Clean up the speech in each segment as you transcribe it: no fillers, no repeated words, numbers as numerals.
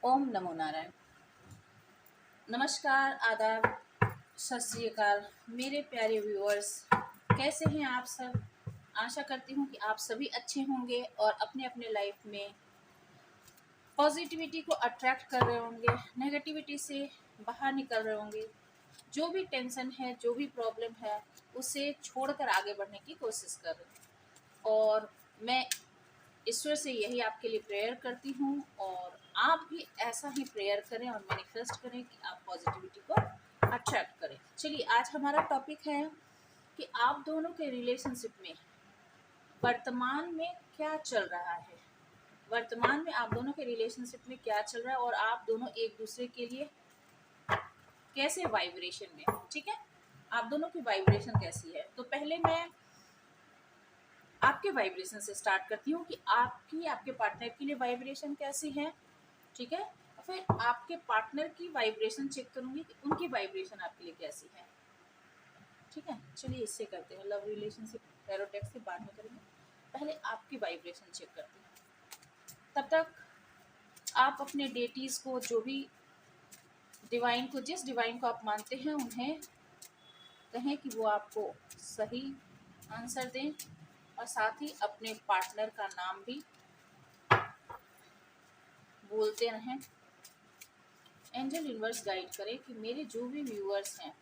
ओम नमो नारायण। नमस्कार, आदाब, सत श्री अकाल मेरे प्यारे व्यूअर्स। कैसे हैं आप सब? आशा करती हूँ कि आप सभी अच्छे होंगे और अपने अपने लाइफ में पॉजिटिविटी को अट्रैक्ट कर रहे होंगे, नेगेटिविटी से बाहर निकल रहे होंगे। जो भी टेंशन है, जो भी प्रॉब्लम है, उसे छोड़कर आगे बढ़ने की कोशिश कर रहे हैं। और मैं ईश्वर से यही आपके लिए प्रेयर करती हूँ और आप भी ऐसा ही प्रेयर करें और मैनिफेस्ट करें कि आप पॉजिटिविटी को अट्रैक्ट करें। चलिए, आज हमारा टॉपिक है कि आप दोनों के रिलेशनशिप में वर्तमान में क्या चल रहा है। वर्तमान में आप दोनों के रिलेशनशिप में क्या चल रहा है और आप दोनों एक दूसरे के लिए कैसे वाइब्रेशन में, ठीक है, आप दोनों की वाइब्रेशन कैसी है। तो पहले मैं आपके वाइब्रेशन से स्टार्ट करती हूँ कि आपके पार्टनर के लिए वाइब्रेशन कैसी है, ठीक है। फिर आपके पार्टनर की वाइब्रेशन चेक करूंगी कि उनकी वाइब्रेशन आपके लिए कैसी है, ठीक है। चलिए, इससे करते हैं। लव रिलेशनशिप टैरोट से बाद में करेंगे, पहले आपकी वाइब्रेशन चेक करते हैं। तब तक आप अपने डेटीज को, जो भी डिवाइन को, जिस डिवाइन को आप मानते हैं, उन्हें कहें कि वो आपको सही आंसर दें और साथ ही अपने पार्टनर का नाम भी बोलते रहें। एंजल यूनिवर्स गाइड करें कि मेरे जो भी व्यूअर्स हैं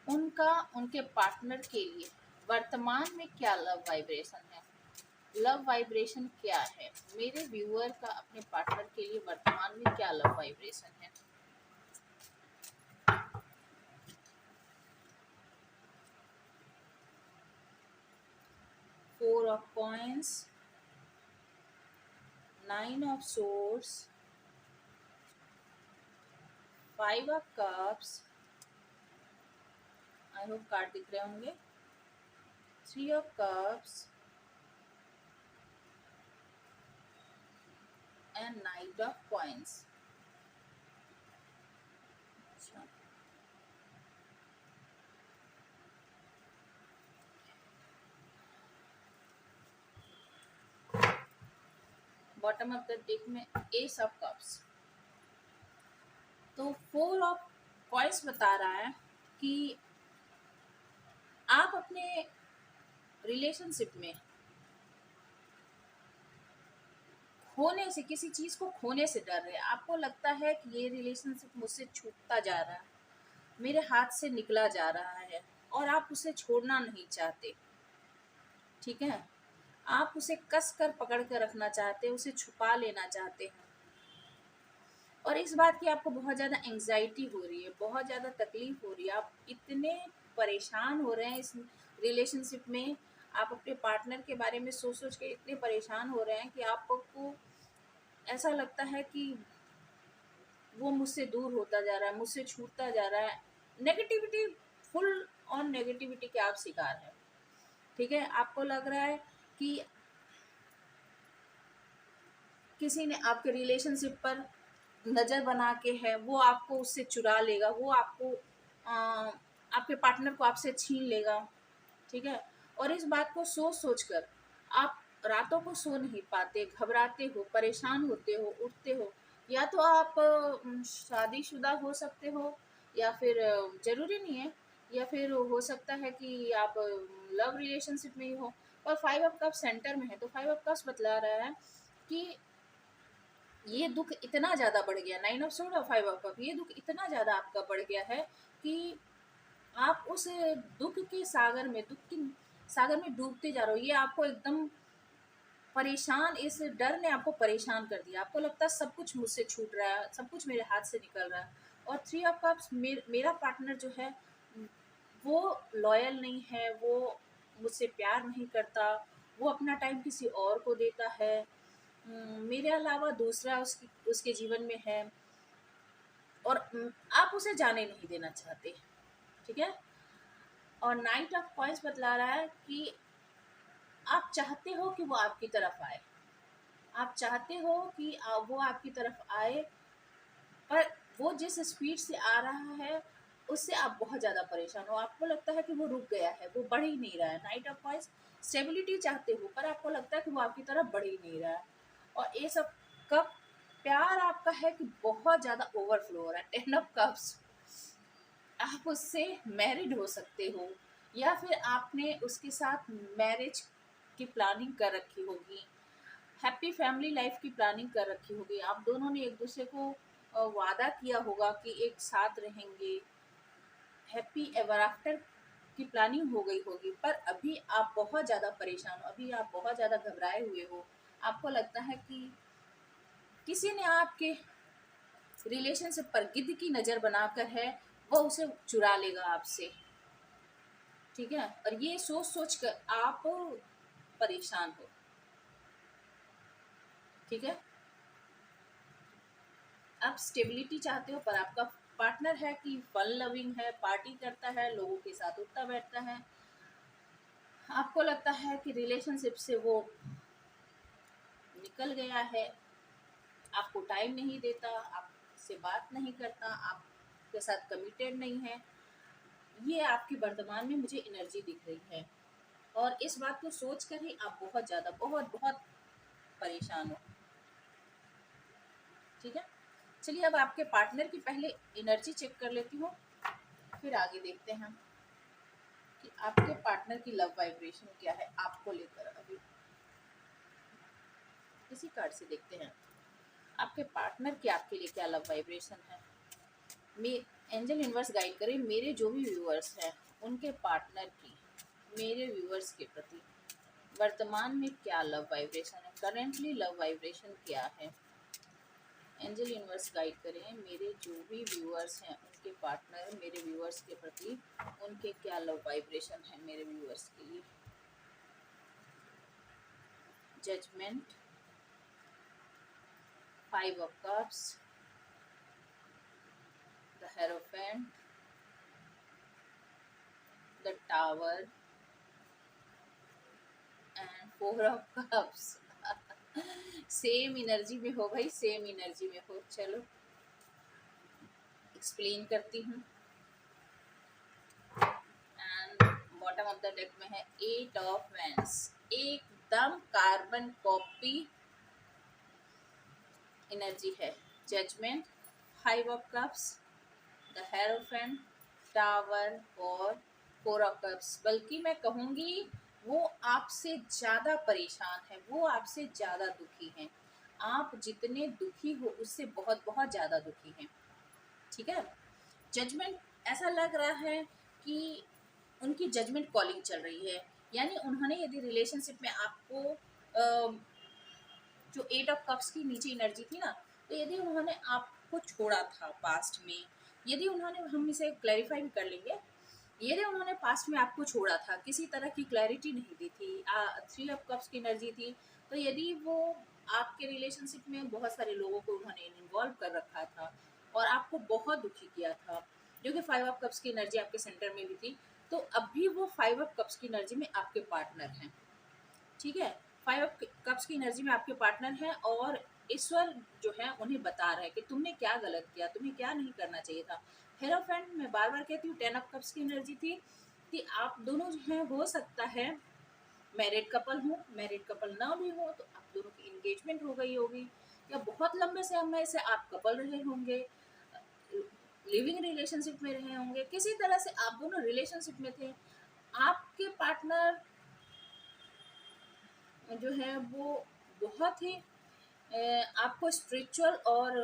उनका उनके पार्टनर के लिए वर्तमान में क्या लव वाइब्रेशन है। लव वाइब्रेशन क्या है मेरे व्यूअर का अपने पार्टनर के लिए वर्तमान में क्या लव वाइब्रेशन है। Four of coins, nine of swords, five of cups, I hope card दिख रहे होंगे, three of cups and night of coins. Bottom of the deck में एस ऑफ कप्स। तो फोर ऑफ कॉइंस बता रहा है कि आप अपने रिलेशनशिप में खोने से, किसी चीज को खोने से डर रहे हैं। आपको लगता है कि ये रिलेशनशिप मुझसे छूटता जा रहा है, मेरे हाथ से निकला जा रहा है और आप उसे छोड़ना नहीं चाहते, ठीक है। आप उसे कस कर पकड़ कर रखना चाहते हैं, उसे छुपा लेना चाहते हैं और इस बात की आपको बहुत ज़्यादा एंग्जाइटी हो रही है, बहुत ज़्यादा तकलीफ हो रही है। आप इतने परेशान हो रहे हैं इस रिलेशनशिप में, आप अपने पार्टनर के बारे में सोच सोच के इतने परेशान हो रहे हैं कि आपको ऐसा लगता है कि वो मुझसे दूर होता जा रहा है, मुझसे छूटता जा रहा है। नेगेटिविटी, फुल ऑन नेगेटिविटी के आप शिकार हैं, ठीक है। आपको लग रहा है कि किसी ने आपके रिलेशनशिप पर नज़र बना के है, वो आपको उससे चुरा लेगा, वो आपको आपके पार्टनर को आपसे छीन लेगा, ठीक है। और इस बात को सोच सोच कर आप रातों को सो नहीं पाते, घबराते हो, परेशान होते हो, उठते हो। या तो आप शादीशुदा हो सकते हो या फिर जरूरी नहीं है, या फिर हो सकता है कि आप लव रिलेशनशिप में ही हो। और फाइव ऑफ कप सेंटर में है, तो फाइव ऑफ कप्स बतला रहा है कि ये दुख इतना ज़्यादा बढ़ गया, नाइन ऑफ सोर्ड और फाइव ऑफ कप, ये दुख इतना ज़्यादा आपका बढ़ गया है कि आप उस दुख के सागर में, दुख के सागर में डूबते जा रहे हो। ये आपको एकदम परेशान, इस डर ने आपको परेशान कर दिया। आपको लगता है सब कुछ मुझसे छूट रहा है, सब कुछ मेरे हाथ से निकल रहा है। और थ्री ऑफ कप्स, मेरा पार्टनर जो है वो लॉयल नहीं है, वो मुझसे प्यार नहीं करता, वो अपना टाइम किसी और को देता है, मेरे अलावा दूसरा उसके जीवन में है और आप उसे जाने नहीं देना चाहते, ठीक है। और नाइट ऑफ कॉइंस बतला रहा है कि आप चाहते हो कि वो आपकी तरफ आए, आप चाहते हो कि वो आपकी तरफ आए, पर वो जिस स्पीड से आ रहा है उससे आप बहुत ज़्यादा परेशान हो। आपको लगता है कि वो रुक गया है, वो बढ़ ही नहीं रहा है। नाइट ऑफ कॉइंस, स्टेबिलिटी चाहते हो पर आपको लगता है कि वो आपकी तरफ बढ़ ही नहीं रहा है। और ये सब कब प्यार आपका है कि बहुत ज़्यादा ओवरफ्लो हो रहा है। 10 ऑफ कप्स, आप उससे मैरिड हो सकते हो या फिर आपने उसके साथ मैरिज की प्लानिंग कर रखी होगी, हैप्पी फैमिली लाइफ की प्लानिंग कर रखी होगी, आप दोनों ने एक दूसरे को वादा किया होगा कि एक साथ रहेंगे, हैप्पी एवर आफ्टर की प्लानिंग हो गई होगी। पर अभी आप बहुत ज़्यादा परेशान हो, अभी आप बहुत ज़्यादा घबराए हुए हो, आपको लगता है कि किसी ने आपके रिलेशनशिप पर गिद्ध की नज़र बनाकर है, वो उसे चुरा लेगा आपसे, ठीक है। और ये सोच सोच कर आप परेशान हो, ठीक है। आप स्टेबिलिटी चाहते हो पर आपका पार्टनर है कि फन लविंग है, पार्टी करता है, लोगों के साथ उठता बैठता है, आपको लगता है कि रिलेशनशिप से वो निकल गया है, आपको टाइम नहीं देता, आपसे बात नहीं करता, आपके साथ कमिटेड नहीं है। ये आपकी वर्तमान में मुझे एनर्जी दिख रही है और इस बात को सोच कर ही आप बहुत ज़्यादा बहुत बहुत परेशान हो, ठीक है। चलिए अब आपके पार्टनर की पहले एनर्जी चेक कर लेती हूँ, फिर आगे देखते हैं कि आपके पार्टनर की लव वाइब्रेशन क्या है आपको लेकर। अभी इसी कार्ड से देखते हैं आपके पार्टनर की आपके लिए क्या लव वाइब्रेशन है। मे एंजल यूनिवर्स गाइड करें मेरे जो भी व्यूअर्स हैं उनके पार्टनर की मेरे व्यूअर्स के प्रति वर्तमान में क्या लव वाइब्रेशन है, करेंटली लव वाइब्रेशन क्या है। एंजल यूनिवर्स गाइड करें मेरे जो भी व्यूअर्स हैं उनके पार्टनर मेरे व्यूअर्स के प्रति उनके क्या लव वाइब्रेशन है मेरे व्यूअर्स के लिए। Judgment, 5 of cups, the hierophant, the tower and 4 of cups. Same energy में हो भाई, सेम एनर्जी में हो। चलो एक्सप्लेन करती हूँ। And bottom of the deck में है 8 ऑफ वैंड्स, एकदम कार्बन कॉपी एनर्जी है। Judgment, 5 of cups, the hierophant, tower और 4 ऑफ कप्स। बल्कि मैं कहूँगी वो आपसे ज़्यादा परेशान है, वो आपसे ज़्यादा दुखी हैं। आप जितने दुखी हो उससे बहुत बहुत ज़्यादा दुखी हैं, ठीक है। जजमेंट, ऐसा लग रहा है कि उनकी जजमेंट कॉलिंग चल रही है, यानी उन्होंने यदि रिलेशनशिप में आपको जो 8 ऑफ कप्स की नीचे एनर्जी थी ना, तो यदि उन्होंने आपको छोड़ा था पास्ट में, यदि उन्होंने, हम इसे क्लैरिफाई भी कर लेंगे, यदि उन्होंने पास्ट में आपको छोड़ा था, किसी तरह की क्लैरिटी नहीं दी थी, 3 ऑफ कप्स की एनर्जी थी, तो यदि वो आपके रिलेशनशिप में बहुत सारे लोगों को उन्होंने इन्वॉल्व कर रखा था और आपको बहुत दुखी किया था, जो कि 5 ऑफ कप्स की एनर्जी आपके सेंटर में भी थी, तो अभी वो 5 ऑफ कप्स की एनर्जी में आपके पार्टनर हैं, ठीक है। 5 ऑफ कप्स की एनर्जी में आपके पार्टनर हैं और ईश्वर जो है उन्हें बता रहा है कि तुमने क्या गलत किया, तुम्हें क्या नहीं करना चाहिए था। हेरोफेंट, मैं बार बार कहती हूँ, 10 ऑफ कप्स की एनर्जी थी कि आप दोनों जो हैं, हो सकता है मैरिड कपल हो, मैरिड कपल ना भी हो तो आप दोनों की इंगेजमेंट हो गई होगी, या बहुत लंबे समय से आप कपल रहे होंगे, लिविंग रिलेशनशिप में रहे होंगे, किसी तरह से आप दोनों रिलेशनशिप में थे। आपके पार्टनर जो है वो बहुत ही आपको स्पिरिचुअल और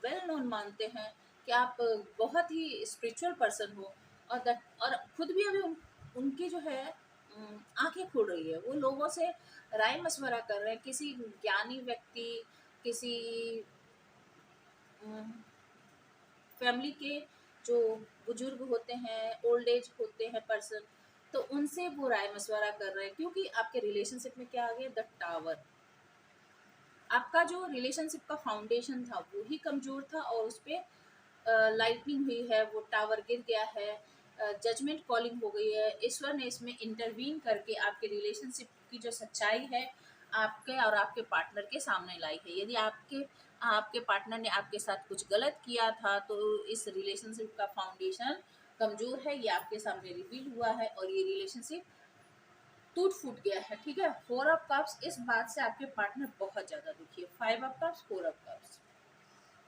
वेल नोन मानते हैं कि आप बहुत ही स्पिरिचुअल पर्सन हो, और खुद भी अभी उनकी जो है आंखें खुल रही है, वो लोगों से राय मशवरा कर रहे हैं, किसी ज्ञानी व्यक्ति, किसी फैमिली के जो बुजुर्ग होते हैं, ओल्ड एज होते हैं पर्सन, तो उनसे वो राय मशवरा कर रहे हैं, क्योंकि आपके रिलेशनशिप में क्या आ गया, द टावर। आपका जो रिलेशनशिप का फाउंडेशन था वो ही कमज़ोर था और उस पर लाइटनिंग हुई है, वो टावर गिर गया है, जजमेंट कॉलिंग हो गई है। ईश्वर ने इसमें इंटरवीन करके आपके रिलेशनशिप की जो सच्चाई है आपके और आपके पार्टनर के सामने लाई है। यदि आपके आपके पार्टनर ने आपके साथ कुछ गलत किया था तो इस रिलेशनशिप का फाउंडेशन कमज़ोर है, ये आपके सामने रिवील हुआ है और ये रिलेशनशिप टूट फूट गया है, ठीक है। 4 ऑफ कप्स, इस बात से आपके पार्टनर बहुत ज़्यादा दुखी है। 5 ऑफ कप्स, 4 ऑफ कप्स,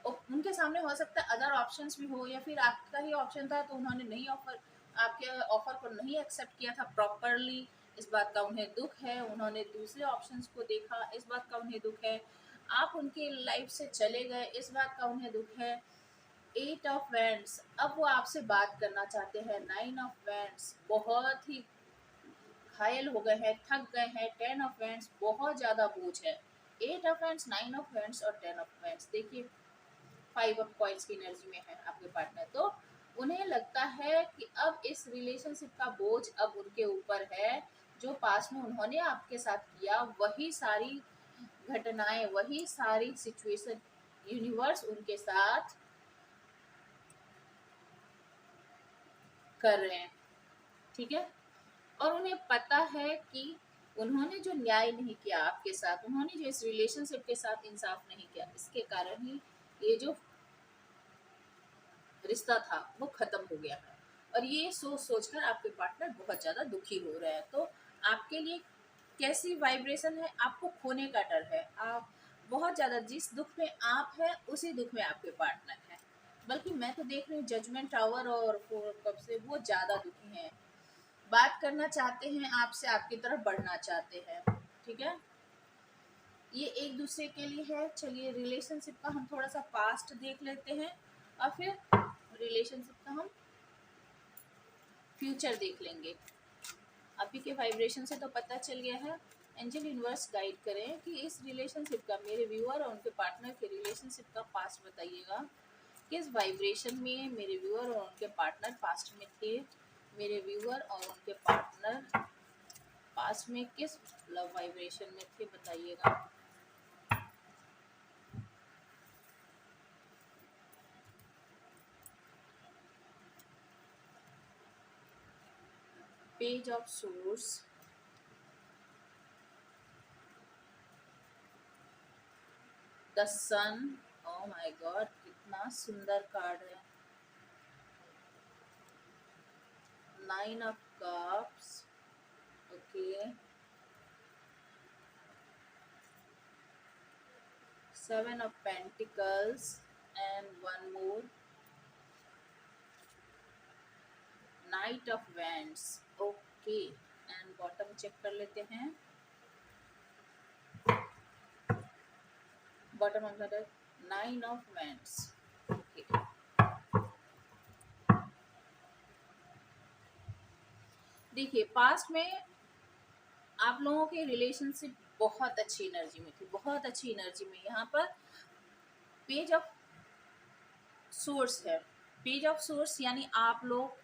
और उनके सामने हो सकता है अदर ऑप्शंस भी हो, या फिर आपका ही ऑप्शन था तो उन्होंने नहीं ऑफर, आपके ऑफर को नहीं एक्सेप्ट किया था प्रॉपरली, इस बात का उन्हें दुख है। उन्होंने दूसरे ऑप्शंस को देखा, इस बात का उन्हें दुख है। आप उनकी लाइफ से चले गए, इस बात का उन्हें दुख है। 8 ऑफ वैंड्स, अब वो आपसे बात करना चाहते हैं। 9 ऑफ वैंड्स, बहुत ही घायल हो गए हैं, थक गए हैं। 10 ऑफ वैंड्स, बहुत ज़्यादा बोझ है। 8 ऑफ वैंड्स, 9 ऑफ वैंड्स और 10 ऑफ वैंड्स। देखिए 5 ऑफ कॉइन्स की एनर्जी में है आपके पार्टनर, तो उन्हें लगता है कि अब इस रिलेशनशिप का बोझ अब उनके ऊपर है। जो पास में उन्होंने आपके साथ किया, वही सारी घटनाएं, वही सारी सिचुएशन यूनिवर्स उनके साथ कर रहे हैं, ठीक है। और उन्हें पता है कि उन्होंने जो न्याय नहीं किया आपके साथ, उन्होंने जो इस रिलेशनशिप के साथ इंसाफ नहीं किया, इसके कारण ही ये जो रिश्ता था वो खत्म हो गया है। और ये सोच सोचकर आपके पार्टनर बहुत ज़्यादा दुखी हो रहे हैं। तो आपके लिए कैसी वाइब्रेशन है, आपको खोने का डर है। आप बहुत ज़्यादा, जिस दुख में आप हैं उसी दुख में आपके पार्टनर हैं। बल्कि मैं तो देख रही हूँ जजमेंट टावर और 4 कप से वो ज़्यादा दुखी हैं। बात करना चाहते हैं आपसे, आपकी तरफ बढ़ना चाहते हैं, ठीक है। ये एक दूसरे के लिए है। चलिए रिलेशनशिप का हम थोड़ा सा पास्ट देख लेते हैं, और फिर रिलेशनशिप का हम फ्यूचर देख लेंगे। अभी के वाइब्रेशन से तो पता चल गया है। एंजल यूनिवर्स गाइड करें कि इस रिलेशनशिप का, मेरे व्यूअर और उनके पार्टनर के रिलेशनशिप का पास्ट बताइएगा। किस वाइब्रेशन में मेरे व्यूअर और उनके पार्टनर पास्ट में थे। मेरे व्यूअर और उनके पार्टनर पास्ट में किस लव वाइब्रेशन में थे, बताइएगा। Page of swords, the sun, oh my god कितना सुंदर कार्ड है। 9 of cups, okay. 7 of pentacles and one more, knight of wands, okay. And bottom check कर लेते हैं। Bottom of the 9 of wands, okay. देखिए पास्ट में आप लोगों के रिलेशनशिप बहुत अच्छी एनर्जी में थी, बहुत अच्छी एनर्जी में। यहाँ पर पेज ऑफ सोर्स है। पेज ऑफ सोर्स यानी आप लोग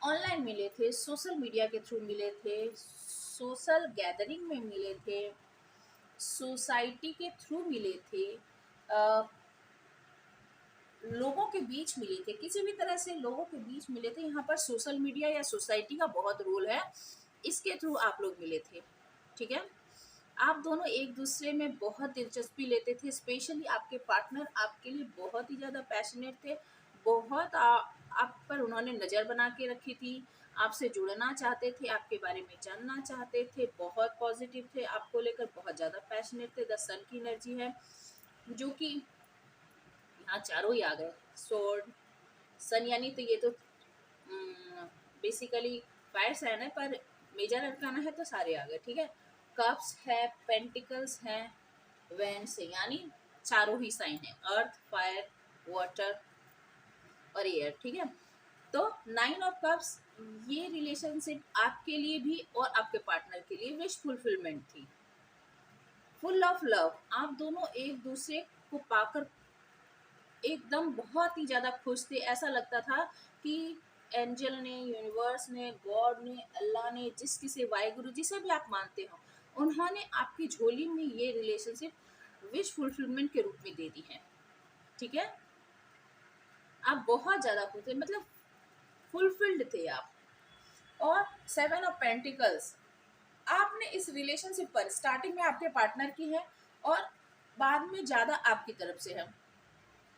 ऑनलाइन मिले थे, सोशल मीडिया के थ्रू मिले थे, सोशल गैदरिंग में मिले थे, सोसाइटी के थ्रू मिले थे, लोगों के बीच मिले थे, किसी भी तरह से लोगों के बीच मिले थे। यहाँ पर सोशल मीडिया या सोसाइटी का बहुत रोल है, इसके थ्रू आप लोग मिले थे, ठीक है। आप दोनों एक दूसरे में बहुत दिलचस्पी लेते थे। स्पेशली आपके पार्टनर आपके लिए बहुत ही ज़्यादा पैशनेट थे। बहुत आप पर उन्होंने नज़र बना के रखी थी। आपसे जुड़ना चाहते थे, आपके बारे में जानना चाहते थे, बहुत पॉजिटिव थे, आपको लेकर बहुत ज़्यादा पैशनेट थे। द सन की एनर्जी है, जो कि यहाँ चारों ही आ गए। स्वॉर्ड, सन यानी तो ये तो बेसिकली फायर साइन है, पर मेजर अरकाना है तो सारे आ गए, ठीक है। कप्स है, पेंटिकल्स हैं, वैंड्स है, यानी चारों ही साइन है, अर्थ, फायर, वाटर और एयर, ठीक है। तो 9 ऑफ कप्स, ये रिलेशनशिप आपके लिए भी और आपके पार्टनर के लिए विश फुलफिलमेंट थी, फुल ऑफ लव। आप दोनों एक दूसरे को पाकर एकदम बहुत ही ज़्यादा खुश थे। ऐसा लगता था कि एंजल ने, यूनिवर्स ने, गॉड ने, अल्लाह ने, जिस किसी वाहिगुरु जिसे भी आप मानते हो, उन्होंने आपकी झोली में ये रिलेशनशिप विश फुलफिलमेंट के रूप में दे दी है, ठीक है। आप बहुत ज़्यादा खुश थे, मतलब फुलफिल्ड थे आप। और 7 ऑफ पेंटिकल्स, आपने इस रिलेशनशिप पर स्टार्टिंग में आपके पार्टनर की है और बाद में ज़्यादा आपकी तरफ से है।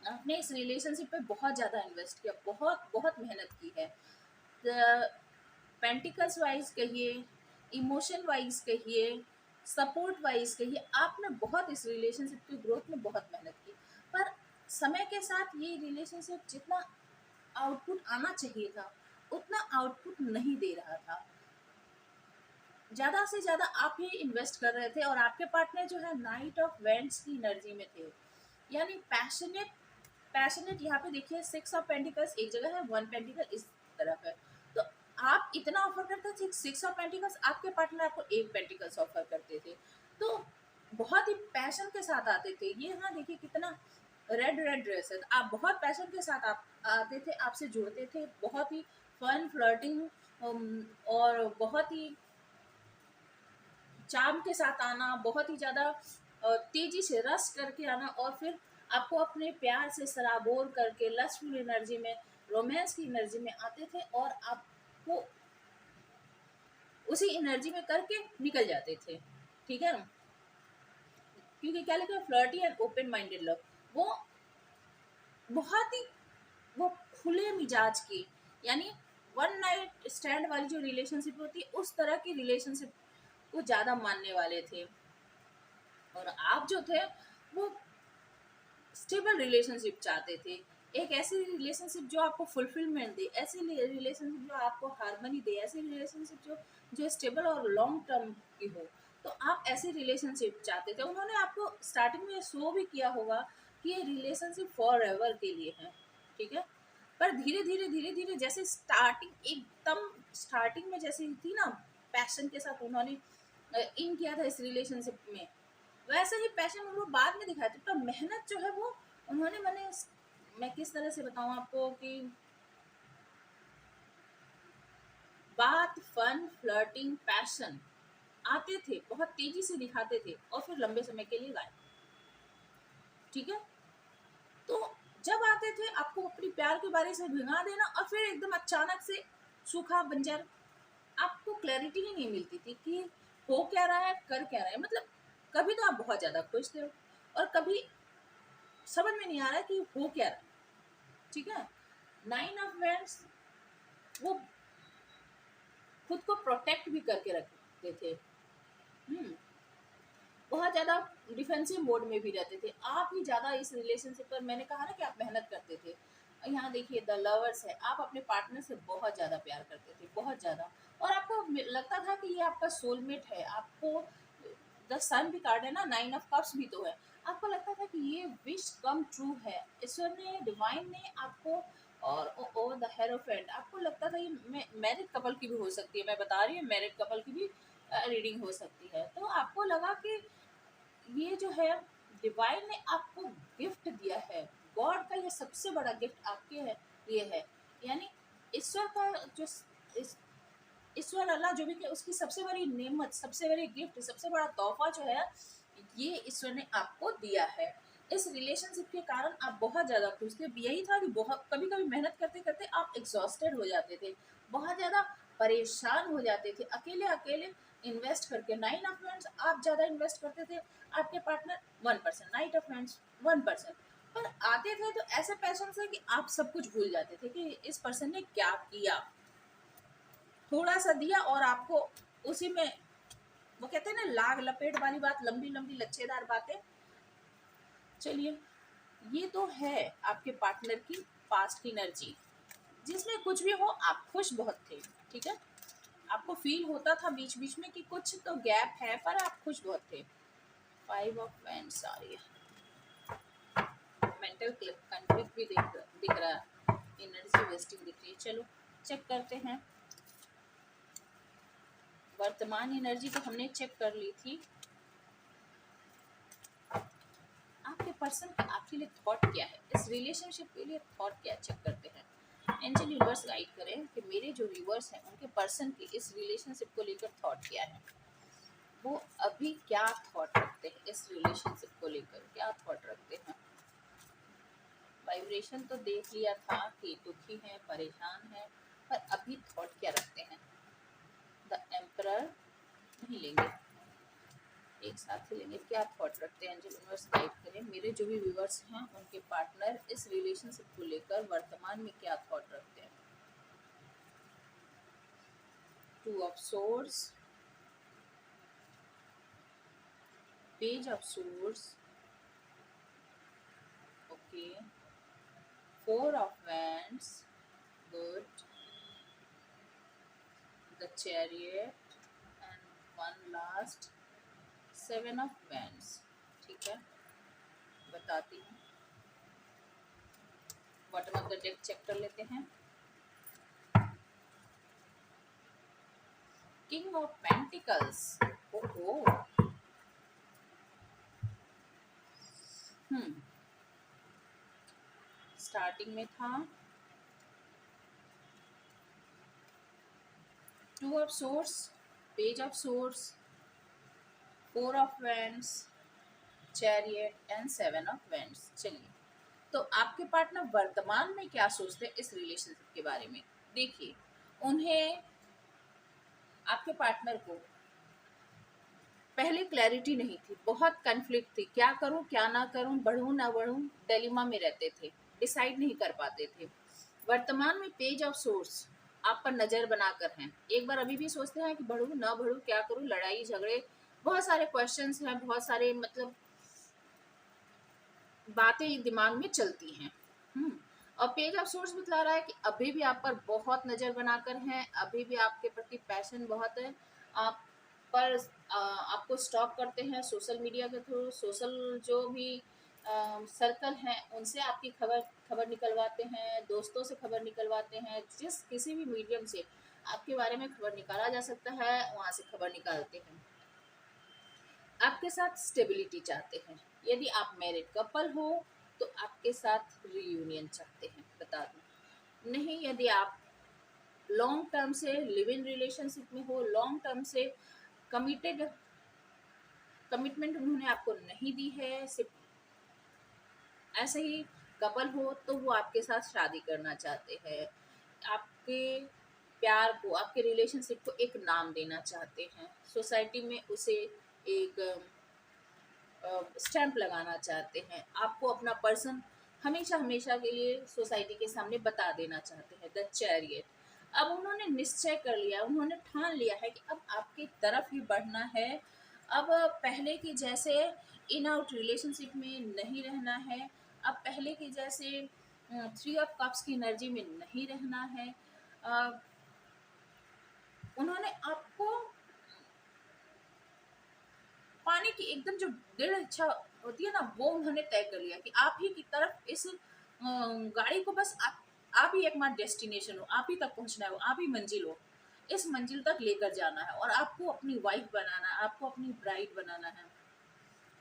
आपने इस रिलेशनशिप पे बहुत ज़्यादा इन्वेस्ट किया, बहुत बहुत मेहनत की है। पेंटिकल्स वाइज कहिए इमोशन वाइज कहिए, सपोर्ट वाइज कहिए, आपने बहुत इस रिलेशनशिप की ग्रोथ में बहुत मेहनत की, पर समय के साथ ये रिलेशनशिप जितना आउटपुट आना चाहिए था उतना आउटपुट नहीं दे रहा था। ज़्यादा से ज़्यादा आप ही इन्वेस्ट कर रहे थे और आपके पार्टनर जो है नाइट ऑफ वेंट्स की एनर्जी में थे, यानी पैशनेट। पैशनेट यहाँ पे देखिए 6 ऑफ पेंटिकल्स एक जगह है, 1 पेंटिकल इस तरफ है। तो आप इतना ऑफर करते थे 6 ऑफ पेंटिकल्स, आपके पार्टनर आपको 1 पेंटिकल्स ऑफर करते थे। तो बहुत ही पैशन के साथ आते थे। ये हाँ देखिए कितना रेड रेड ड्रेस है, आप बहुत पैशन के साथ आप आते थे, आपसे जुड़ते थे, बहुत ही फन फ्लर्टिंग और बहुत ही चार्म के साथ आना, बहुत ही ज़्यादा तेजी से रस करके आना, और फिर आपको अपने प्यार से सराबोर करके लस्टफुल एनर्जी में, रोमांस की एनर्जी में आते थे और आपको उसी एनर्जी में करके निकल जाते थे। ठीक है, क्योंकि क्या लिखा है, flirty and open minded love, वो बहुत ही वो खुले मिजाज की, यानी 1 नाइट स्टैंड वाली जो रिलेशनशिप होती है उस तरह की रिलेशनशिप को ज़्यादा मानने वाले थे। और आप जो थे वो स्टेबल रिलेशनशिप चाहते थे, एक ऐसी रिलेशनशिप जो आपको फुलफिलमेंट दे, ऐसी रिलेशनशिप जो आपको हार्मनी दे, ऐसी रिलेशनशिप जो स्टेबल और लॉन्ग टर्म की हो। तो आप ऐसी रिलेशनशिप चाहते थे। उन्होंने आपको स्टार्टिंग में शो भी किया होगा कि ये रिलेशनशिप फॉर एवर के लिए है। ठीक है, पर धीरे धीरे जैसे स्टार्टिंग एकदम स्टार्टिंग में जैसी थी ना, पैशन के साथ उन्होंने इन किया था इस रिलेशनशिप में, वैसे ही पैशन वो बाद में दिखाते, पर मेहनत जो है वो उन्होंने, मैं किस तरह से बताऊं आपको कि बात फन फ्लर्टिंग पैशन आते थे, बहुत तेजी से दिखाते थे और फिर लंबे समय के लिए गायब। ठीक है, तो जब आते थे आपको अपनी प्यार के बारे से भिगा देना और फिर एकदम अचानक से सूखा बंजर, आपको क्लैरिटी ही नहीं मिलती थी कि हो क्या रहा है, कर क्या रहा है। मतलब कभी तो आप बहुत ज्यादा खुश थे और कभी समझ में नहीं आ रहा है कि हो क्या रहा है। ठीक है, 9 ऑफ वेंट्स वो खुद को प्रोटेक्ट भी करके रखते थे। बहुत ज़्यादा डिफेंसिव मोड में भी रहते थे। आप ही ज़्यादा इस रिलेशनशिप पर, मैंने कहा ना कि आप मेहनत करते थे। यहाँ देखिए द लवर्स है, आप अपने पार्टनर से बहुत ज़्यादा प्यार करते थे, बहुत ज़्यादा, और आपको लगता था कि ये आपका सोलमेट है। आपको द सन भी कार्ड है ना, 9 ऑफ कप्स भी तो है, आपको लगता था कि ये विश कम ट्रू है। ईश्वर ने, डिवाइन ने आपको, और द हेरोफेंट, आपको लगता था ये मैरिड कपल की भी हो सकती है, मैं बता रही हूँ मैरिड कपल की भी रीडिंग हो सकती है। तो आपको लगा कि ये जो है डिवाइन ने आपको गिफ्ट दिया है, गॉड का ये सबसे बड़ा गिफ्ट आपके है, ये है, यानी ईश्वर का जो ईश्वर अल्लाह जो भी के, उसकी सबसे बड़ी नेमत, सबसे बड़ी गिफ्ट, सबसे बड़ा तोहफा जो है ये ईश्वर ने आपको दिया है। इस रिलेशनशिप के कारण आप बहुत ज़्यादा खुश थे। यही था कि बहुत कभी कभी मेहनत करते करते आप एग्जॉस्टेड हो जाते थे, बहुत ज़्यादा परेशान हो जाते थे, अकेले अकेले इन्वेस्ट करके। 9 ऑफ वांड्स आप ज़्यादा इन्वेस्ट करते थे, आपके पार्टनर 1%, 9 ऑफ वांड्स 1%। पर आते थे तो ऐसे पैशन से कि आप सब कुछ भूल जाते थे कि इस पर्सन ने क्या किया। थोड़ा सा दिया और आपको उसी में, वो कहते हैं ना लाग लपेट वाली बात, लंबी लंबी लच्छेदार बातें। चलिए, ये तो है आपके पार्टनर की पास्ट की एनर्जी, जिसमें कुछ भी हो आप खुश बहुत थे। ठीक है, आपको फील होता था बीच बीच में कि कुछ तो गैप है, पर आप खुश बहुत थे। 5 ऑफ वांड्स आ रही है, मेंटल कंफ्लिक्ट भी दिख रहा है, एनर्जी वेस्टिंग दिख रही है। चलो चेक करते हैं। वर्तमान एनर्जी तो हमने चेक कर ली थी। आपके पर्सन का आपके लिए थॉट क्या है, इस रिलेशनशिप के लिए थॉट क्या, चेक करते हैं। एंजल यूनिवर्स गाइड करें कि मेरे जो व्यूअर्स हैं उनके पर्सन की इस रिलेशनशिप को लेकर थॉट क्या है, वो अभी क्या थॉट रखते हैं, इस रिलेशनशिप को लेकर क्या थॉट रखते हैं। वाइब्रेशन तो देख लिया था कि दुखी है, परेशान है, पर अभी थॉट क्या रखते हैं। द एम्परर नहीं लेंगे, एक साथ ही लेंगे। क्या थॉट रखते हैं, एंजल यूनिवर्स गाइड करें मेरे जो भी व्यूअर्स हैं उनके पार्टनर इस रिलेशनशिप को लेकर वर्तमान में क्या थॉट रखते हैं। 2 of swords, page of swords, okay, four of wands, good, the chariot and one last seven of wands. ठीक है, बताती हूँ। Bottom of the deck check कर लेते हैं। किंग ऑफ पेंटिकल्स, ओहो, स्टार्टिंग में था two of swords, page of swords, four of wands, chariot and seven of wands. चलिए, तो आपके पार्टनर वर्तमान में क्या सोचते हैं इस रिलेशनशिप के बारे में। देखिए, उन्हें, आपके पार्टनर को पहले क्लैरिटी नहीं थी, बहुत कन्फ्लिक्ट थी, क्या करूं क्या ना करूं, बढ़ूं ना बढ़ूं, डिलेमा में रहते थे, डिसाइड नहीं कर पाते थे। वर्तमान में पेज ऑफ सोर्स आप पर नजर बनाकर हैं। एक बार अभी भी सोचते हैं कि बढ़ूं ना बढ़ूं, क्या करूं, लड़ाई झगड़े, बहुत सारे क्वेश्चंस हैं, बहुत सारे मतलब बातें दिमाग में चलती हैं। और पेज ऑफ सोर्स बतला रहा है कि अभी भी आप पर बहुत नज़र बनाकर हैं, अभी भी आपके प्रति पैशन बहुत है, आप पर आपको स्टॉक करते हैं सोशल मीडिया के थ्रू, सोशल जो भी सर्कल हैं उनसे आपकी खबर खबर निकलवाते हैं, दोस्तों से खबर निकलवाते हैं, जिस किसी भी मीडियम से आपके बारे में खबर निकाला जा सकता है वहाँ से खबर निकालते हैं। आपके साथ स्टेबिलिटी चाहते हैं। यदि आप मैरिड कपल हो तो आपके साथ रियूनियन चाहते हैं, बता दूं। नहीं, यदि आप लॉन्ग टर्म से लिव इन रिलेशनशिप में हो, लॉन्ग टर्म से कमिटेड कमिटमेंट उन्होंने आपको नहीं दी है, सिर्फ ऐसे ही कपल हो, तो वो आपके साथ शादी करना चाहते हैं, आपके प्यार को, आपके रिलेशनशिप को एक नाम देना चाहते हैं, सोसाइटी में उसे एक स्टैंप लगाना चाहते हैं, आपको अपना पर्सन हमेशा हमेशा के लिए सोसाइटी के सामने बता देना चाहते हैं, द चैरियट। अब उन्होंने निश्चय कर लिया, उन्होंने ठान लिया है कि अब आपकी तरफ ही बढ़ना है, अब पहले की जैसे इन आउट रिलेशनशिप में नहीं रहना है, अब पहले की जैसे थ्री ऑफ कप्स की एनर्जी में नहीं रहना है। अ, उन्होंने आपको पाने की एकदम जो दृढ़ इच्छा होती है ना, वो उन्होंने तय कर लिया कि आप ही की तरफ इस गाड़ी को बस आप ही एकमात्र डेस्टिनेशन हो, आप ही तक पहुंचना हो, आप ही मंजिल हो, इस मंजिल तक लेकर जाना है और आपको अपनी वाइफ बनाना है, आपको अपनी ब्राइड बनाना है।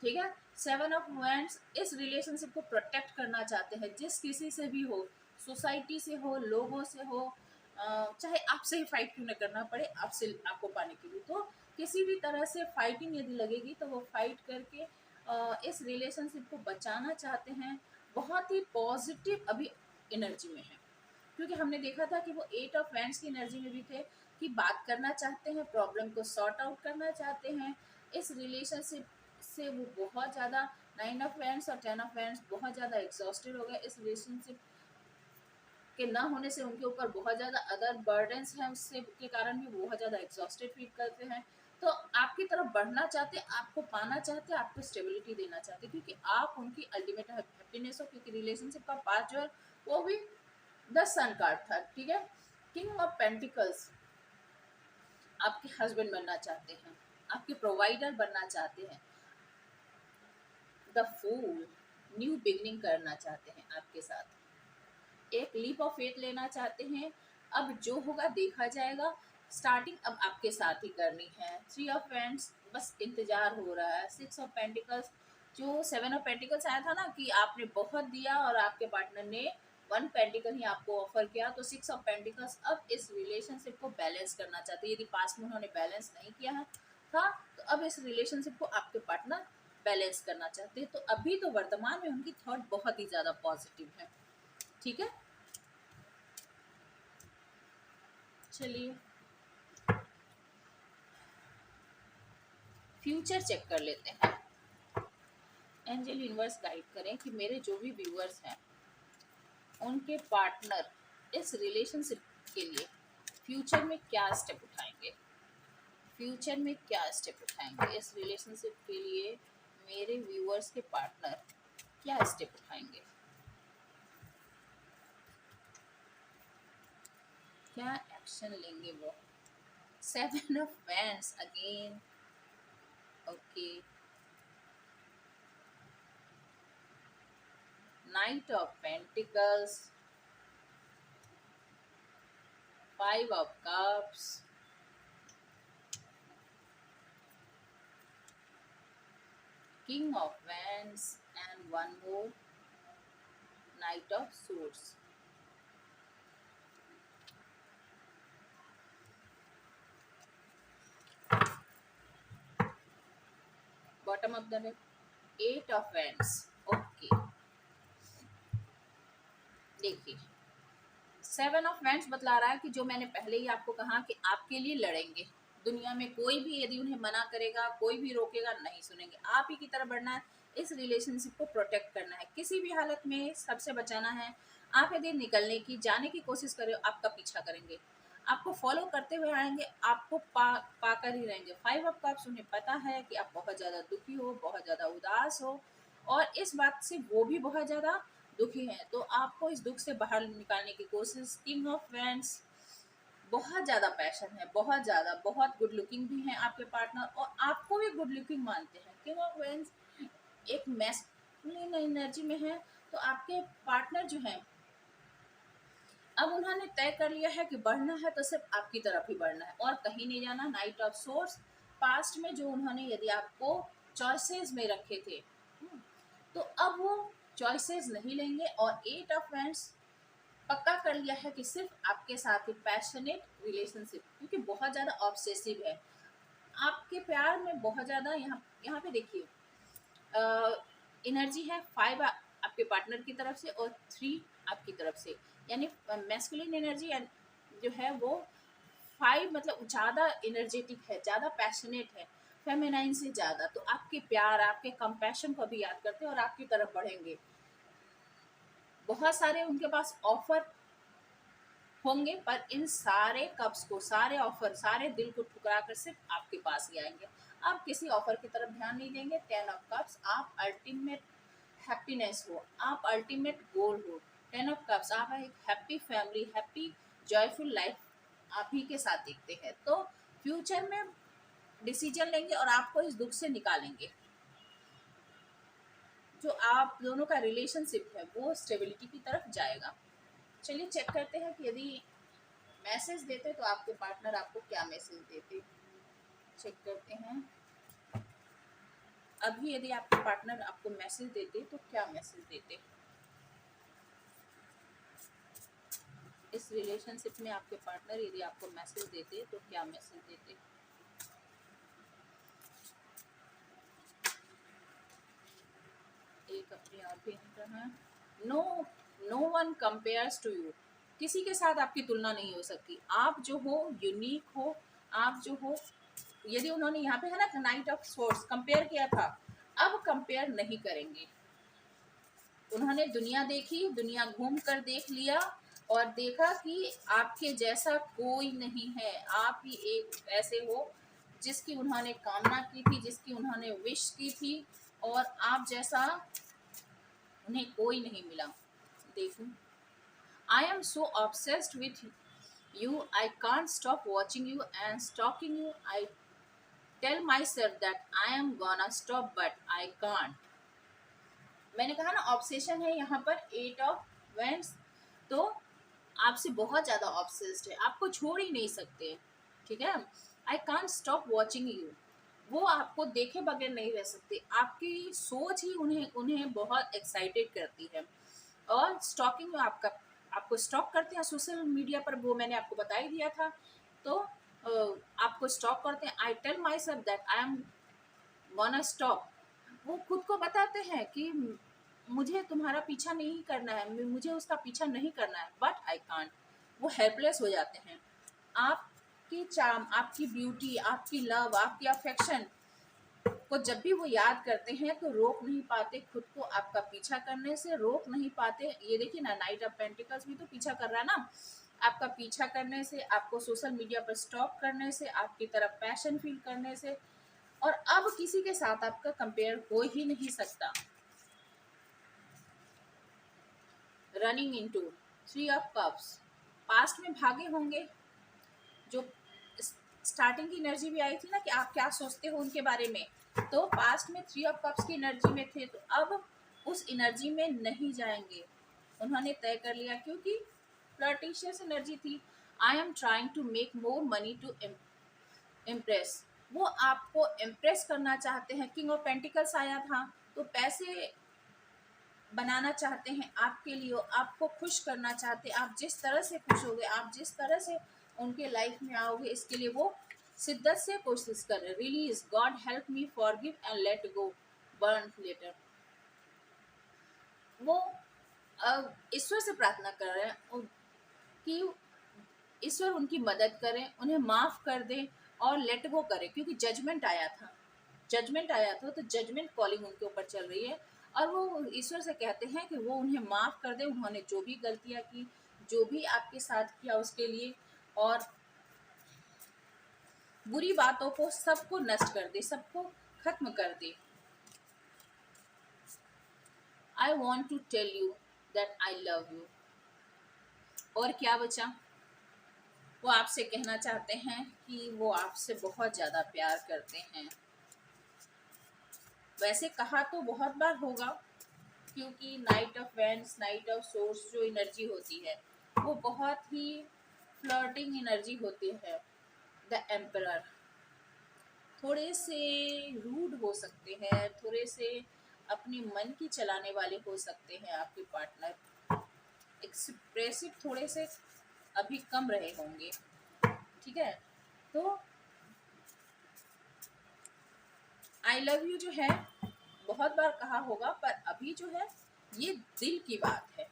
ठीक है, सेवन ऑफ वैंड्स इस रिलेशनशिप को प्रोटेक्ट करना चाहते हैं, जिस किसी से भी हो, सोसाइटी से हो, लोगों से हो, चाहे आपसे ही फाइट क्यों ना करना पड़े, आपसे आपको पाने के लिए, तो किसी भी तरह से फाइटिंग यदि लगेगी तो वो फाइट करके इस रिलेशनशिप को बचाना चाहते हैं। बहुत ही पॉजिटिव अभी एनर्जी में है, क्योंकि हमने देखा था कि वो एट ऑफ वैंड्स की एनर्जी में भी थे, कि बात करना चाहते हैं, प्रॉब्लम को सॉर्ट आउट करना चाहते हैं इस रिलेशनशिप से। वो बहुत ज़्यादा नाइन ऑफ वैंड्स और टेन ऑफ वैंड्स बहुत ज़्यादा एग्जॉस्टेड हो गए इस रिलेशनशिप के ना होने से, उनके ऊपर बहुत ज़्यादा अदर बर्डन्स हैं, उससे के कारण भी बहुत ज़्यादा एग्जॉस्टेड फील करते हैं। तो आपकी तरफ बढ़ना चाहते हैं, आपको पाना चाहते हैं, आपको स्टेबिलिटी देना चाहते हैं, क्योंकि आप उनकी अल्टीमेट हैप्पीनेस हो, क्योंकि रिलेशनशिप का पार्ट जो है वो भी 10 सन कार्ड था। ठीक है, किंग ऑफ पेंटिकल्स आपके हस्बैंड बनना चाहते हैं, आपके प्रोवाइडर बनना चाहते हैं। द फूल न्यू बिगनिंग करना चाहते हैं आपके साथ, एक लीप ऑफ फेथ लेना चाहते हैं। अब जो होगा देखा जाएगा, स्टार्टिंग अब आपके साथ ही करनी है। थ्री ऑफ वैंड्स बस इंतजार हो रहा है। सिक्स ऑफ पेंटिकल्स, जो सेवन ऑफ पेंटिकल्स आया था ना कि आपने बहुत दिया और आपके पार्टनर ने वन पेंटिकल ही आपको ऑफर किया, तो सिक्स ऑफ पेंटिकल्स अब इस रिलेशनशिप को बैलेंस करना चाहते हैं। यदि पास्ट में उन्होंने बैलेंस नहीं किया है था, तो अब इस रिलेशनशिप को आपके पार्टनर बैलेंस करना चाहते हैं। तो अभी तो वर्तमान में उनकी थॉट बहुत ही ज़्यादा पॉजिटिव है। ठीक है, चलिए फ्यूचर चेक कर लेते हैं। एंजल यूनिवर्स गाइड करें कि मेरे जो भी व्यूअर्स हैं उनके पार्टनर इस रिलेशनशिप के लिए फ्यूचर में क्या स्टेप उठाएंगे, फ्यूचर में क्या स्टेप उठाएंगे इस रिलेशनशिप के लिए। मेरे व्यूअर्स के पार्टनर क्या स्टेप उठाएंगे, क्या एक्शन लेंगे वो। 7 of Wands again, okay. Knight of Pentacles, 5 of Cups, King of Wands, and one more, Knight of Swords. Bottom of the deck, 8 of Wands, okay. देखिए 7 of Wands बतला रहा है कि जो मैंने पहले ही आपको कहा कि आपके लिए लड़ेंगे। दुनिया में कोई भी यदि उन्हें मना करेगा, कोई भी रोकेगा, नहीं सुनेंगे। आप ही की तरफ बढ़ना है, इस रिलेशनशिप को प्रोटेक्ट करना है, किसी भी हालत में सबसे बचाना है। आप यदि निकलने की, जाने की कोशिश करें, आपका पीछा करेंगे, आपको फॉलो करते हुए आएंगे, आपको पाकर ही रहेंगे। 5 of Cups, उन्हें पता है कि आप बहुत ज़्यादा दुखी हो, बहुत ज़्यादा उदास हो, और इस बात से वो भी बहुत ज़्यादा दुखी हैं, तो आपको इस दुख से बाहर निकालने की कोशिश। King of Wands, बहुत ज़्यादा पैशन है, बहुत ज़्यादा, बहुत गुड लुकिंग भी हैं आपके पार्टनर, और आपको भी गुड लुकिंग मानते हैं। King of Wands एक मैस्कुलिन एनर्जी में है, तो आपके पार्टनर जो हैं, अब उन्होंने तय कर लिया है कि बढ़ना है तो सिर्फ आपकी तरफ ही बढ़ना है और कहीं नहीं जाना। Knight of Swords, पास्ट में जो उन्होंने यदि आपको चॉइसेस में रखे थे, तो अब वो चॉइसेस नहीं लेंगे, और 8 of Wands पक्का कर लिया है कि सिर्फ आपके साथ ही पैशनेट रिलेशनशिप, क्योंकि बहुत ज़्यादा ऑब्सेसिव है आपके प्यार में, बहुत ज़्यादा। यहाँ यहाँ पे देखिए एनर्जी है 5 आपके पार्टनर की तरफ से और 3 आपकी तरफ से, यानी मैस्कुलिन एनर्जी जो है वो 5 मतलब ज़्यादा एनर्जेटिक है, ज़्यादा पैशनेट है, फेमिनाइन से ज़्यादा। तो आपके प्यार, आपके कंपैशन को भी याद करते हैं और आपकी तरफ बढ़ेंगे। बहुत सारे उनके पास ऑफर होंगे, पर इन सारे कप्स को, सारे ऑफर, सारे दिल को ठुकरा कर सिर्फ आपके पास ही आएंगे। आप किसी ऑफर की तरफ ध्यान नहीं देंगे। 10 of Cups, आप अल्टीमेट हैप्पीनेस हो, आप अल्टीमेट गोल हो। 10 of Cups, आप एक happy family, happy joyful life आप ही के साथ देखते हैं। तो फ्यूचर में डिसीजन लेंगे और आपको इस दुख से निकालेंगे। जो आप दोनों का रिलेशनशिप है वो स्टेबिलिटी की तरफ जाएगा। चलिए चेक करते हैं कि यदि मैसेज देते तो आपके पार्टनर आपको क्या मैसेज देते। चेक करते हैं अभी यदि आपके पार्टनर आपको मैसेज देते तो क्या मैसेज देते। इस रिलेशनशिप में आपके पार्टनर यदि आपको मैसेज देते तो क्या मैसेज देते। एक अपनी और भी है। No no one compares to you, किसी के साथ आपकी तुलना नहीं हो सकती। आप जो हो यूनिक हो, आप जो हो, यदि उन्होंने यहाँ पे है ना नाइट ऑफ सोर्स कंपेयर किया था, अब कंपेयर नहीं करेंगे। उन्होंने दुनिया देखी, दुनिया घूम कर देख लिया और देखा कि आपके जैसा कोई नहीं है। आप ही एक ऐसे हो जिसकी उन्होंने कामना की थी, जिसकी उन्होंने विश की थी, और आप जैसा उन्हें कोई नहीं मिला। देखो, I am so obsessed with you, I can't stop watching you and stalking you, I tell myself that I am gonna stop but I can't. मैंने कहा ना ऑब्सेशन है यहाँ पर 8 of Wands, तो आपसे बहुत ज़्यादा ऑब्सेस्ड है, आपको छोड़ ही नहीं सकते। ठीक है, आई कांट स्टॉप वॉचिंग यू, वो आपको देखे बगैर नहीं रह सकते। आपकी सोच ही उन्हें उन्हें बहुत एक्साइटेड करती है। और स्टॉकिंग में आपको स्टॉक करते हैं सोशल मीडिया पर, वो मैंने आपको बता ही दिया था। तो आपको स्टॉक करते हैं। I tell myself that I am gonna stop, वो खुद को बताते हैं कि मुझे तुम्हारा पीछा नहीं करना है, मुझे उसका पीछा नहीं करना है, बट आई कांट। वो हेल्पलेस हो जाते हैं। आपकी चार्म, आपकी ब्यूटी, आपकी लव, आपकी अफेक्शन को जब भी वो याद करते हैं तो रोक नहीं पाते खुद को आपका पीछा करने से, रोक नहीं पाते। ये देखिए ना, नाइट ऑफ पेंटिकल्स भी तो पीछा कर रहा है ना, आपका पीछा करने से, आपको सोशल मीडिया पर स्टॉक करने से, आपकी तरफ पैशन फील करने से, और अब किसी के साथ आपका कंपेयर हो ही नहीं सकता। Running into 3 of cups, past में भागे होंगे, जो स्टार्टिंग की एनर्जी भी आई थी ना कि आप क्या सोचते हो उनके बारे में, तो पास्ट में 3 ऑफ कप्स की एनर्जी में थे, तो अब उस एनर्जी में नहीं जाएंगे। उन्होंने तय कर लिया, क्योंकि फ्लर्टिशियस एनर्जी थी। I am trying to make more money to impress, वो आपको इम्प्रेस करना चाहते हैं। किंग ऑफ पेंटिकल्स आया था, तो पैसे बनाना चाहते हैं आपके लिए, आपको खुश करना चाहते हैं। आप जिस तरह से खुश होगे, आप जिस तरह से उनके लाइफ में आओगे, इसके लिए वो शिद्दत से कोशिश कर रहे हैं। Release, god help me forgive and let go, burn letter. वो ईश्वर से प्रार्थना कर रहे हैं कि ईश्वर उनकी मदद करें, उन्हें माफ कर दें और लेट गो करें, क्योंकि जजमेंट आया था, तो जजमेंट कॉलिंग उनके ऊपर चल रही है। और वो ईश्वर से कहते हैं कि वो उन्हें माफ कर दे, उन्होंने जो भी गलतियां की, जो भी आपके साथ किया उसके लिए, और बुरी बातों को सबको नष्ट कर दे, सबको खत्म कर दे। I want to tell you that I love you. और क्या बचा, वो आपसे कहना चाहते हैं कि वो आपसे बहुत ज़्यादा प्यार करते हैं। वैसे कहा तो बहुत बार होगा, क्योंकि night of wands, night of source जो एनर्जी होती है वो बहुत ही फ्लर्टिंग एनर्जी होती है। द एम्परर थोड़े से रूड हो सकते हैं, थोड़े से अपने मन की चलाने वाले हो सकते हैं आपके पार्टनर, एक्सप्रेसिव थोड़े से अभी कम रहे होंगे, ठीक है। तो आई लव यू जो है बहुत बार कहा होगा, पर अभी जो है ये दिल की बात है।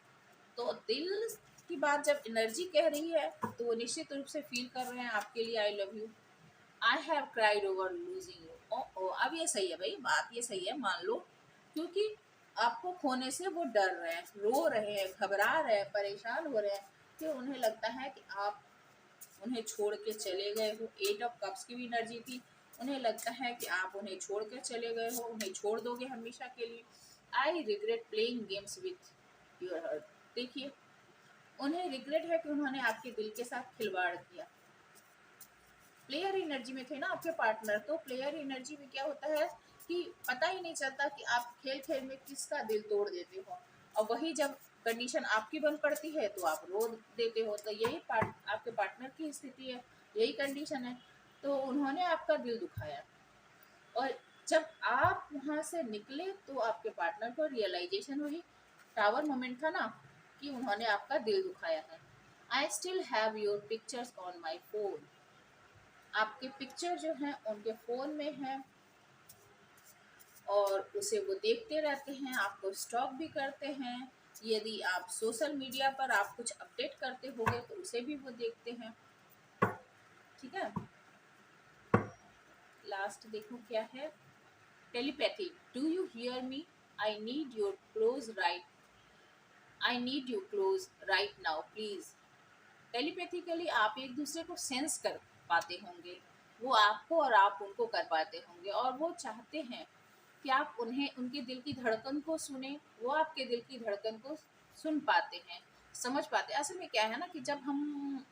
तो दिल की बात जब एनर्जी कह रही है, तो वो निश्चित रूप से फील कर रहे हैं आपके लिए I love you. I have cried over losing you. ओ अब ये सही है भाई, बात ये सही है, मान लो, क्योंकि आपको खोने से वो डर रहे हैं, रो रहे हैं, घबरा रहे हैं, परेशान हो रहे हैं, कि उन्हें लगता है कि आप उन्हें छोड़ के चले गए हो। 8 ऑफ कप्स की भी एनर्जी थी, उन्हें लगता है कि आप उन्हें छोड़ कर चले गए हो, उन्हें छोड़ दोगे हमेशा के लिए। I regret playing games with your heart. देखिए, उन्हें रिग्रेट है कि उन्होंने आपके दिल के साथ खिलवाड़ किया। प्लेयर एनर्जी में थे ना आपके पार्टनर, तो प्लेयर एनर्जी में क्या होता है कि पता ही नहीं चलता कि आप खेल खेल में किसका दिल तोड़ देते हो, और वही जब कंडीशन आपकी बन पड़ती है तो आप रो देते हो। तो यही आपके पार्टनर की स्थिति है, यही कंडीशन है। तो उन्होंने आपका दिल दुखाया, और जब आप वहाँ से निकले तो आपके पार्टनर को रियलाइजेशन हुई, टावर मोमेंट था ना, कि उन्होंने आपका दिल दुखाया है। I still have your pictures on my phone. आपके पिक्चर जो हैं उनके फ़ोन में हैं, और उसे वो देखते रहते हैं, आपको स्टॉक भी करते हैं। यदि आप सोशल मीडिया पर आप कुछ अपडेट करते होंगे तो उसे भी वो देखते हैं, ठीक है। लास्ट देखो क्या है, telepathy. Do you hear me, I need your close right, I need you close right now please. Telepathically आप एक दूसरे को सेंस कर पाते होंगे, वो आपको और आप उनको कर पाते होंगे, और वो चाहते हैं कि आप उन्हें, उनके दिल की धड़कन को सुने, वो आपके दिल की धड़कन को सुन पाते हैं, समझ पाते हैं। असल में क्या है ना कि जब हम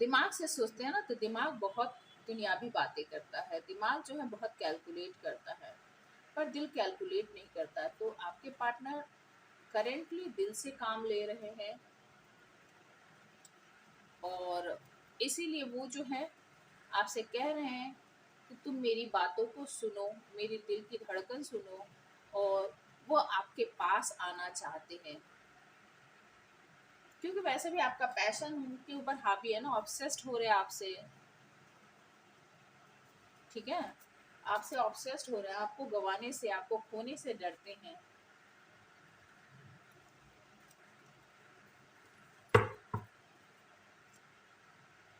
दिमाग से सोचते हैं ना, तो दिमाग बहुत दुनियावी बातें करता है, दिमाग जो है बहुत कैलकुलेट करता है, पर दिल कैलकुलेट नहीं करता। तो आपके पार्टनर करेंटली दिल से काम ले रहे हैं, और इसीलिए वो जो है आपसे कह रहे हैं कि तुम मेरी बातों को सुनो, मेरी दिल की धड़कन सुनो, और वो आपके पास आना चाहते हैं, क्योंकि वैसे भी आपका पैशन उनके ऊपर हावी है ना, ऑब्सेस्ड हो रहे हैं आपसे, ठीक है, आपसे ऑब्सेस्ड हो रहे हैं, आपको गंवाने से, आपको खोने से डरते हैं।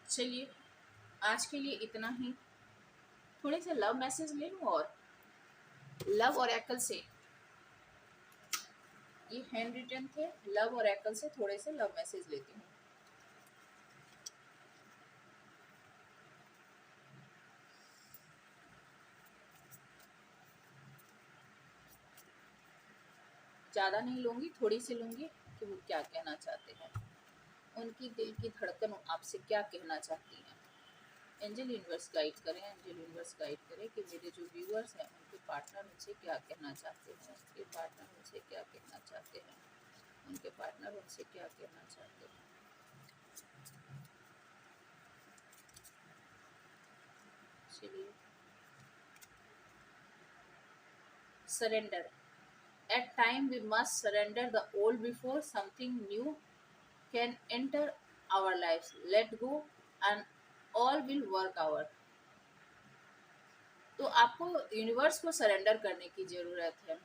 चलिए, आज के लिए इतना ही। थोड़े से लव मैसेज ले लूँ, और लव और एकल से, ये हैंड रिटन थे, लव और एकल से थोड़े से लव मैसेज लेती हूँ। ज़्यादा नहीं लूँगी, थोड़ी सी लूँगी कि वो क्या कहना चाहते हैं, उनकी दिल की धड़कन आपसे क्या कहना चाहती हैं। एंजल यूनिवर्स गाइड करें, एंजल यूनिवर्स गाइड करें कि मेरे जो व्यूअर्स हैं उनके पार्टनर उनसे क्या कहना चाहते हैं, उनके पार्टनर उनसे क्या कहना चाहते हैं, उनके पार्टनर उनसे क्या कहना चाहते हैं। चलिए, surrender. At time we must surrender the old before something new can enter our lives. Let go and all will work out. तो आपको यूनिवर्स को सरेंडर करने की ज़रूरत है।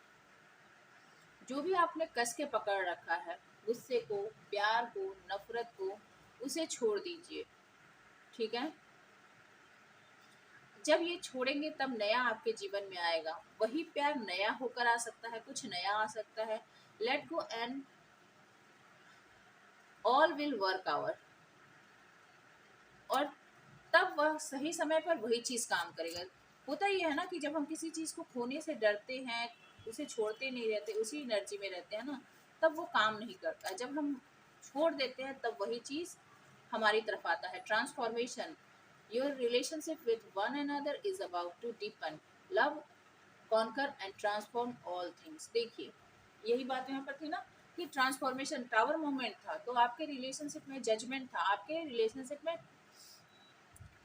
जो भी आपने कस के पकड़ रखा है, गुस्से को, प्यार को, नफरत को, उसे छोड़ दीजिए। ठीक है, जब ये छोड़ेंगे तब नया आपके जीवन में आएगा। वही प्यार नया होकर आ सकता है, कुछ नया आ सकता है। Let go and all will work hour. और तब वह सही समय पर वही चीज़ काम करेगा। होता ही है ना कि जब हम किसी चीज़ को खोने से डरते हैं, उसे छोड़ते नहीं रहते, उसी एनर्जी में रहते हैं ना, तब वो काम नहीं करता। जब हम छोड़ देते हैं तब वही चीज़ हमारी तरफ आता है। Transformation. Your relationship with one another is about to deepen love, conquer and transform all things. देखिए, यही बात यहाँ पर थी ना कि ट्रांसफॉर्मेशन टावर मोमेंट था, तो आपके रिलेशनशिप में जजमेंट था, आपके रिलेशनशिप में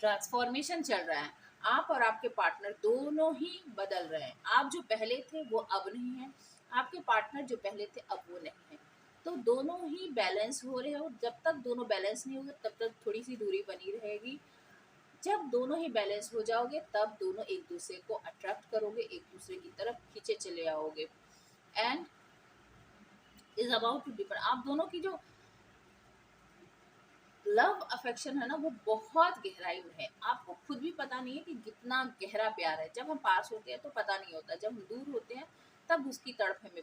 ट्रांसफॉर्मेशन चल रहा है। आप और आपके पार्टनर दोनों ही बदल रहे हैं। आप जो पहले थे वो अब नहीं है, आपके पार्टनर जो पहले थे अब वो नहीं है। तो दोनों ही बैलेंस हो रहे हो। जब तक दोनों बैलेंस नहीं होंगे तब तक थोड़ी सी दूरी बनी रहेगी। जब दोनों ही बैलेंस हो जाओगे तब दोनों एक दूसरे को अट्रैक्ट करोगे, एक दूसरे की तरफ खींचे चले आओगे। And is about to differ. आप दोनों की जो लव अफेक्शन है ना वो बहुत गहराई में है। आपको खुद भी पता नहीं है कि कितना गहरा प्यार है। जब हम पास होते हैं तो पता नहीं होता, जब हम दूर होते हैं तब उसकी तड़प हमें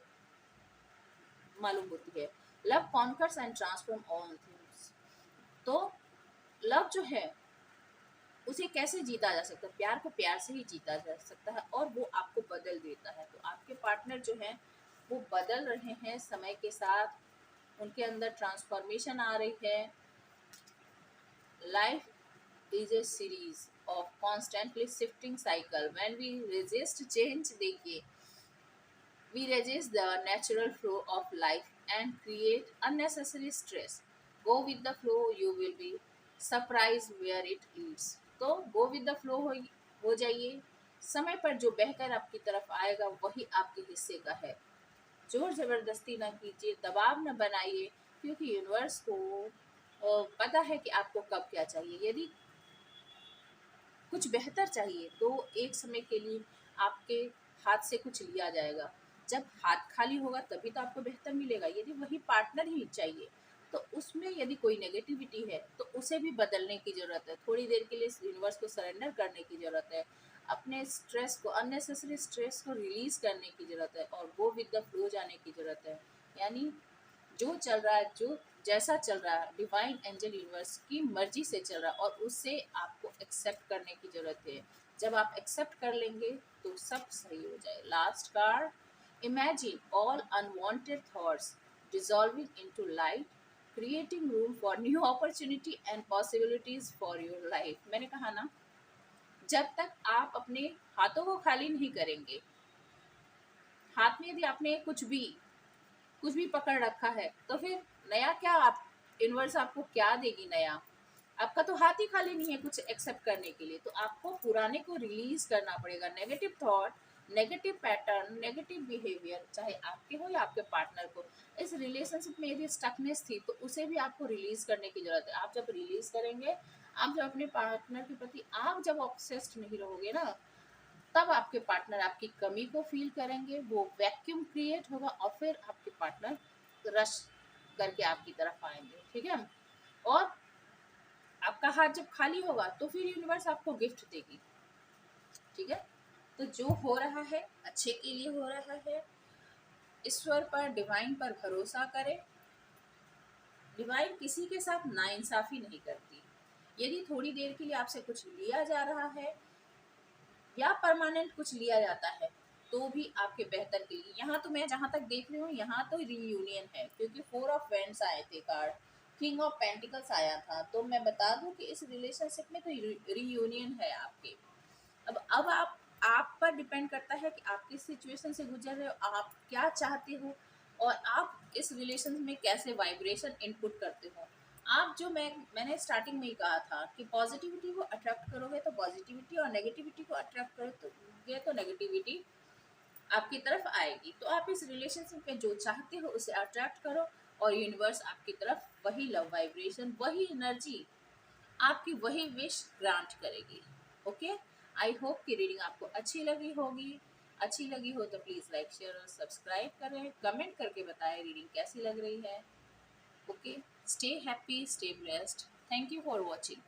मालूम होती है। Love conquers and transform all things. तो लव जो है उसे कैसे जीता जा सकता है? प्यार को प्यार से ही जीता जा सकता है और वो आपको बदल देता है। तो आपके पार्टनर जो है वो बदल रहे हैं समय के साथ, उनके अंदर ट्रांसफॉर्मेशन आ रही है। Life is a series of constantly shifting cycle. When we resist change, देखिए, we resist the natural flow of life and create unnecessary stress. Go with the flow, you will be surprised where it leads. तो go with the flow हो जाइए। समय पर जो बहकर आपकी तरफ आएगा वही आपके हिस्से का है। जोर जबरदस्ती ना कीजिए, दबाव न बनाइए, क्योंकि यूनिवर्स को पता है कि आपको कब क्या चाहिए। यदि कुछ बेहतर चाहिए तो एक समय के लिए आपके हाथ से कुछ लिया जाएगा। जब हाथ खाली होगा तभी तो आपको बेहतर मिलेगा। यदि वही पार्टनर ही चाहिए तो उसमें यदि कोई नेगेटिविटी है तो उसे भी बदलने की ज़रूरत है। थोड़ी देर के लिए यूनिवर्स को सरेंडर करने की ज़रूरत है। अपने स्ट्रेस को, अननेसेसरी स्ट्रेस को रिलीज़ करने की ज़रूरत है और गो विद द फ्लो जाने की ज़रूरत है। यानी जो चल रहा है, जो जैसा चल रहा है, डिवाइन एंजल यूनिवर्स की मर्जी से चल रहा है और उसे आपको एक्सेप्ट करने की ज़रूरत है। जब आप एक्सेप्ट कर लेंगे तो सब सही हो जाए। Last card, imagine all unwanted thoughts dissolving into light, creating room for new opportunity and possibilities for your life. मैंने कहा ना, जब तक आप अपने हाथों को खाली नहीं करेंगे, हाथ में यदि आपने कुछ भी पकड़ रखा है तो फिर नया क्या, आप यूनिवर्स आपको क्या देगी नया? आपका तो हाथ ही खाली नहीं है कुछ एक्सेप्ट करने के लिए। तो आपको पुराने को रिलीज करना पड़ेगा। Negative thought, negative pattern, negative behaviour, चाहे आपके हो या आपके पार्टनर को। इस रिलेशनशिप में यदि स्टकनेस थी तो उसे भी आपको रिलीज करने की जरूरत है। आप जब रिलीज करेंगे, आप जब अपने पार्टनर के प्रति आप जब ऑब्सेस्ड नहीं रहोगे ना, तब आपके पार्टनर आपकी कमी को फील करेंगे, वो वैक्यूम क्रिएट होगा और फिर आपके पार्टनर रश करके आपकी तरफ आएंगे। ठीक है, और आपका हाथ जब खाली होगा तो फिर यूनिवर्स आपको गिफ्ट देगी। ठीक है, तो जो हो रहा है अच्छे के लिए हो रहा है। ईश्वर पर, डिवाइन पर भरोसा करें। डिवाइन किसी के साथ नाइंसाफी नहीं करती। यदि थोड़ी देर के लिए आपसे कुछ लिया जा रहा है या परमानेंट कुछ लिया जाता है तो भी आपके बेहतर के लिए। यहाँ तो मैं जहाँ तक देख रही हूँ, यहाँ तो रीयूनियन है, क्योंकि 4 ऑफ वेंट्स आए थे कार्ड, किंग ऑफ पेंटिकल्स आया था। तो मैं बता दूं कि इस रिलेशनशिप में तो रीयूनियन है आपके। अब आप पर डिपेंड करता है कि आप किस सिचुएशन से गुजर रहे हो, आप क्या चाहते हो, और आप इस रिलेशन में कैसे वाइब्रेशन इनपुट करते हो। आप जो मैंने स्टार्टिंग में ही कहा था कि पॉजिटिविटी को अट्रैक्ट करोगे तो पॉजिटिविटी, और नेगेटिविटी को अट्रैक्ट करोगे तो नेगेटिविटी आपकी तरफ आएगी। तो आप इस रिलेशनशिप में जो चाहते हो उसे अट्रैक्ट करो, और यूनिवर्स आपकी तरफ वही लव वाइब्रेशन, वही एनर्जी, आपकी वही विश ग्रांट करेगी। ओके, आई होप कि रीडिंग आपको अच्छी लगी होगी। अच्छी लगी हो तो प्लीज़ लाइक शेयर और सब्सक्राइब करें, कमेंट करके बताएं रीडिंग कैसी लग रही है। Okay, stay happy, stay blessed, thank you for watching.